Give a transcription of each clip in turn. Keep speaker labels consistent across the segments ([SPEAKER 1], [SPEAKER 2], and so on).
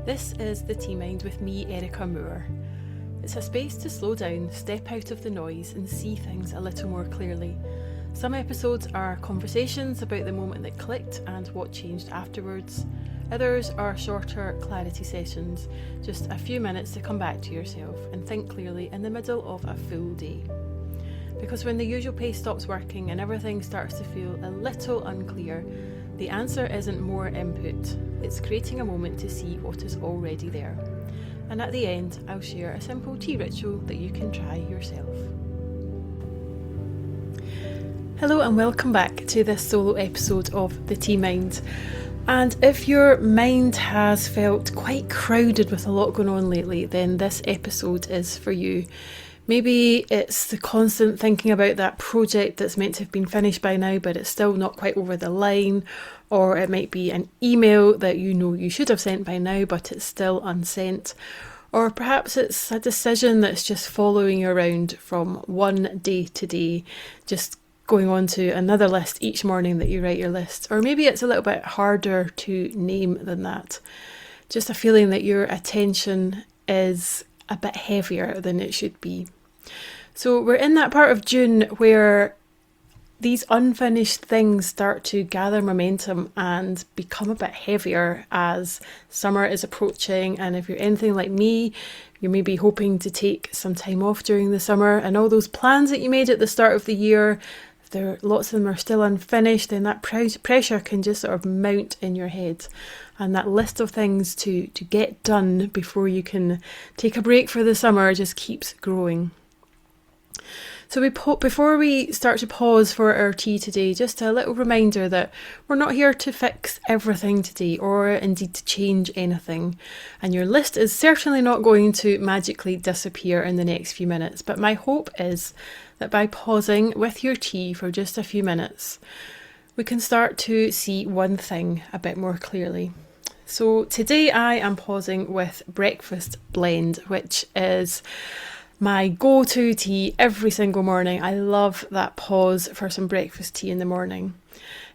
[SPEAKER 1] This is The Tea Mind with me, Erica Moore. It's a space to slow down, step out of the noise and see things a little more clearly. Some episodes are conversations about the moment that clicked and what changed afterwards. Others are shorter clarity sessions, just a few minutes to come back to yourself and think clearly in the middle of a full day. Because when the usual pace stops working and everything starts to feel a little unclear, the answer isn't more input, it's creating a moment to see what is already there. And at the end, I'll share a simple tea ritual that you can try yourself. Hello and welcome back to this solo episode of The Tea Mind. And if your mind has felt quite crowded with a lot going on lately, then this episode is for you. Maybe it's the constant thinking about that project that's meant to have been finished by now, but it's still not quite over the line. Or it might be an email that you know you should have sent by now, but it's still unsent. Or perhaps it's a decision that's just following you around from one day to day, just going on to another list each morning that you write your list. Or maybe it's a little bit harder to name than that. Just a feeling that your attention is a bit heavier than it should be. So we're in that part of June where these unfinished things start to gather momentum and become a bit heavier as summer is approaching. And if you're anything like me, you may be hoping to take some time off during the summer, and all those plans that you made at the start of the year, if lots of them are still unfinished, then that pressure can just sort of mount in your head. And that list of things to get done before you can take a break for the summer just keeps growing. So before we start to pause for our tea today, just a little reminder that we're not here to fix everything today or indeed to change anything. And your list is certainly not going to magically disappear in the next few minutes. But my hope is that by pausing with your tea for just a few minutes, we can start to see one thing a bit more clearly. So today I am pausing with Breakfast Blend, which is my go-to tea every single morning. I love that pause for some breakfast tea in the morning.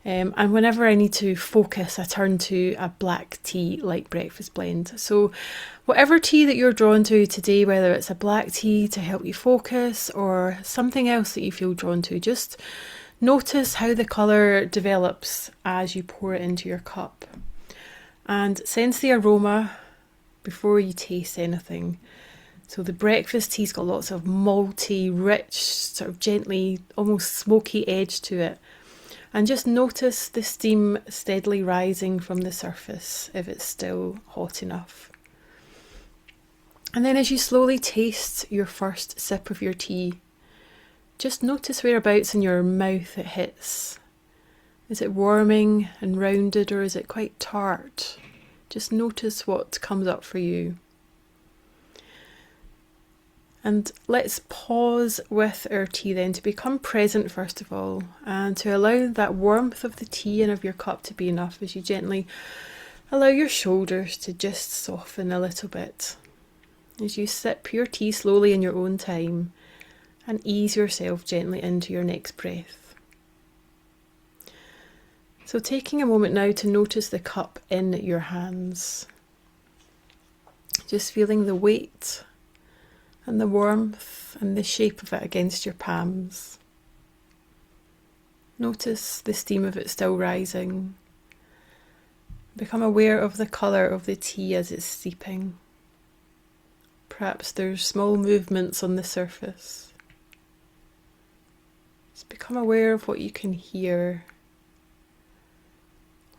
[SPEAKER 1] And whenever I need to focus, I turn to a black tea like Breakfast Blend. So whatever tea that you're drawn to today, whether it's a black tea to help you focus or something else that you feel drawn to, just notice how the colour develops as you pour it into your cup. And sense the aroma before you taste anything. So the breakfast tea's got lots of malty, rich, sort of gently, almost smoky edge to it. And just notice the steam steadily rising from the surface if it's still hot enough. And then as you slowly taste your first sip of your tea, just notice whereabouts in your mouth it hits. Is it warming and rounded, or is it quite tart? Just notice what comes up for you. And let's pause with our tea then to become present first of all, and to allow that warmth of the tea and of your cup to be enough as you gently allow your shoulders to just soften a little bit. As you sip your tea slowly in your own time and ease yourself gently into your next breath. So taking a moment now to notice the cup in your hands. Just feeling the weight and the warmth and the shape of it against your palms. Notice the steam of it still rising. Become aware of the colour of the tea as it's steeping. Perhaps there's small movements on the surface. Just become aware of what you can hear,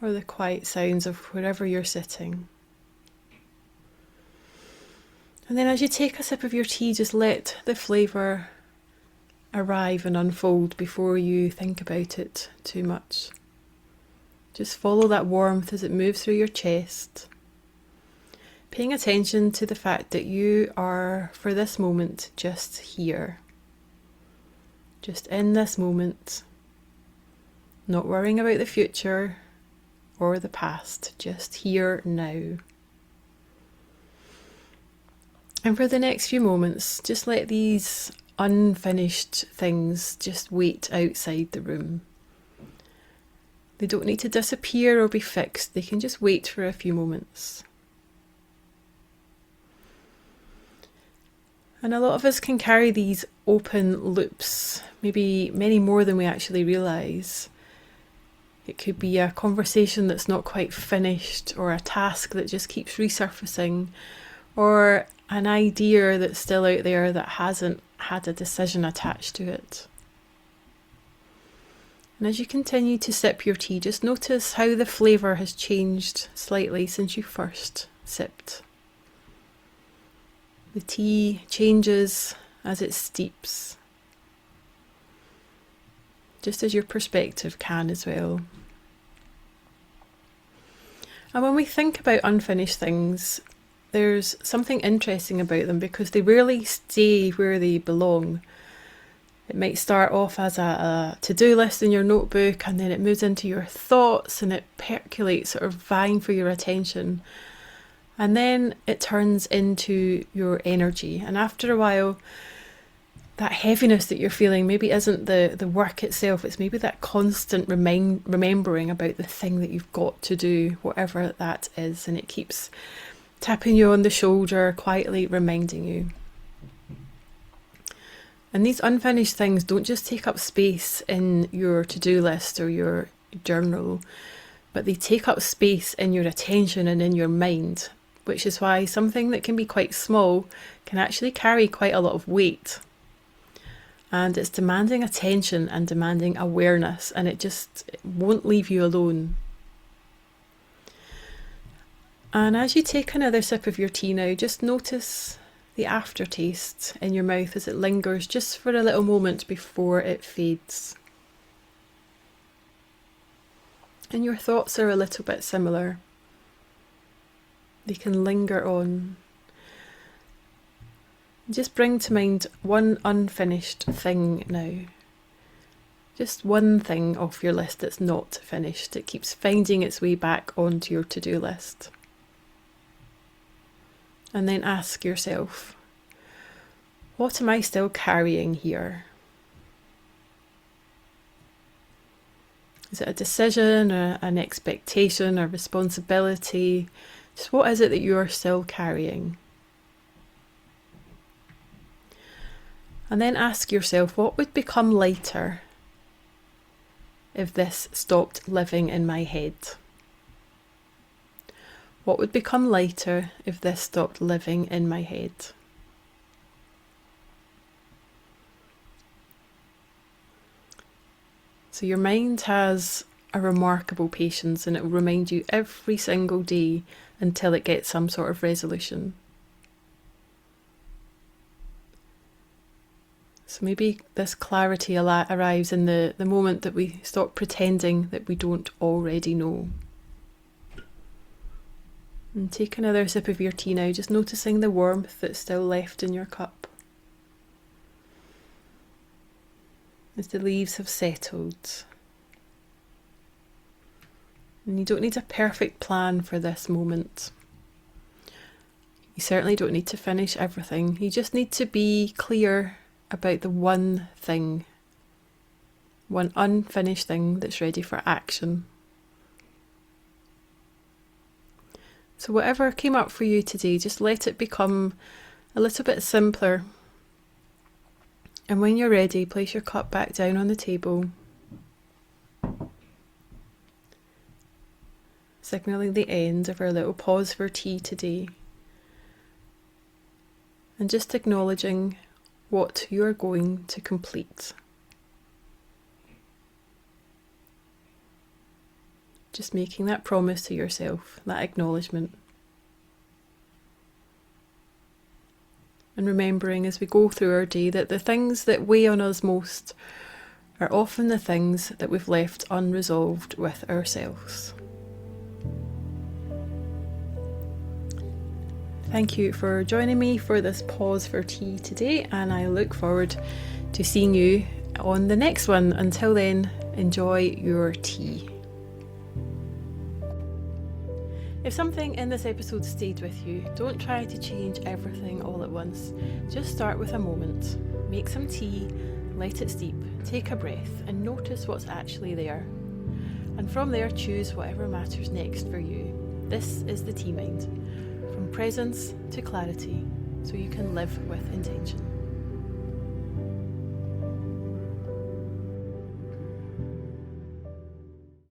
[SPEAKER 1] or the quiet sounds of wherever you're sitting. And then as you take a sip of your tea, just let the flavour arrive and unfold before you think about it too much. Just follow that warmth as it moves through your chest, paying attention to the fact that you are, for this moment, just here. Just in this moment, not worrying about the future or the past, just here now. And for the next few moments, just let these unfinished things just wait outside the room. They don't need to disappear or be fixed. They can just wait for a few moments. And a lot of us can carry these open loops, maybe many more than we actually realise. It could be a conversation that's not quite finished, or a task that just keeps resurfacing, or an idea that's still out there that hasn't had a decision attached to it. And as you continue to sip your tea, just notice how the flavour has changed slightly since you first sipped. The tea changes as it steeps, just as your perspective can as well. And when we think about unfinished things, there's something interesting about them because they rarely stay where they belong. It might start off as a to-do list in your notebook, and then it moves into your thoughts and it percolates, sort of vying for your attention. And then it turns into your energy. And after a while, that heaviness that you're feeling maybe isn't the work itself, it's maybe that constant remembering about the thing that you've got to do, whatever that is, and it keeps tapping you on the shoulder, quietly reminding you. And these unfinished things don't just take up space in your to-do list or your journal, but they take up space in your attention and in your mind, which is why something that can be quite small can actually carry quite a lot of weight. And it's demanding attention and demanding awareness, and it won't leave you alone. And as you take another sip of your tea now, just notice the aftertaste in your mouth as it lingers just for a little moment before it fades. And your thoughts are a little bit similar. They can linger on. Just bring to mind one unfinished thing now. Just one thing off your list that's not finished. It keeps finding its way back onto your to-do list. And then ask yourself, what am I still carrying here? Is it a decision, or an expectation, or responsibility? Just what is it that you are still carrying? And then ask yourself, what would become lighter if this stopped living in my head? What would become lighter if this stopped living in my head? So your mind has a remarkable patience, and it will remind you every single day until it gets some sort of resolution. So maybe this clarity arrives in the moment that we stop pretending that we don't already know. And take another sip of your tea now, just noticing the warmth that's still left in your cup. As the leaves have settled. And you don't need a perfect plan for this moment. You certainly don't need to finish everything. You just need to be clear about the one thing, one unfinished thing that's ready for action. So whatever came up for you today, just let it become a little bit simpler. And when you're ready, place your cup back down on the table, signalling the end of our little pause for tea today. And just acknowledging what you are going to complete. Just making that promise to yourself, that acknowledgement. And remembering as we go through our day that the things that weigh on us most are often the things that we've left unresolved with ourselves. Thank you for joining me for this pause for tea today, and I look forward to seeing you on the next one. Until then, enjoy your tea. If something in this episode stayed with you, don't try to change everything all at once. Just start with a moment. Make some tea, let it steep, take a breath, and notice what's actually there. And from there, choose whatever matters next for you. This is the Tea Mind. From presence to clarity, so you can live with intention.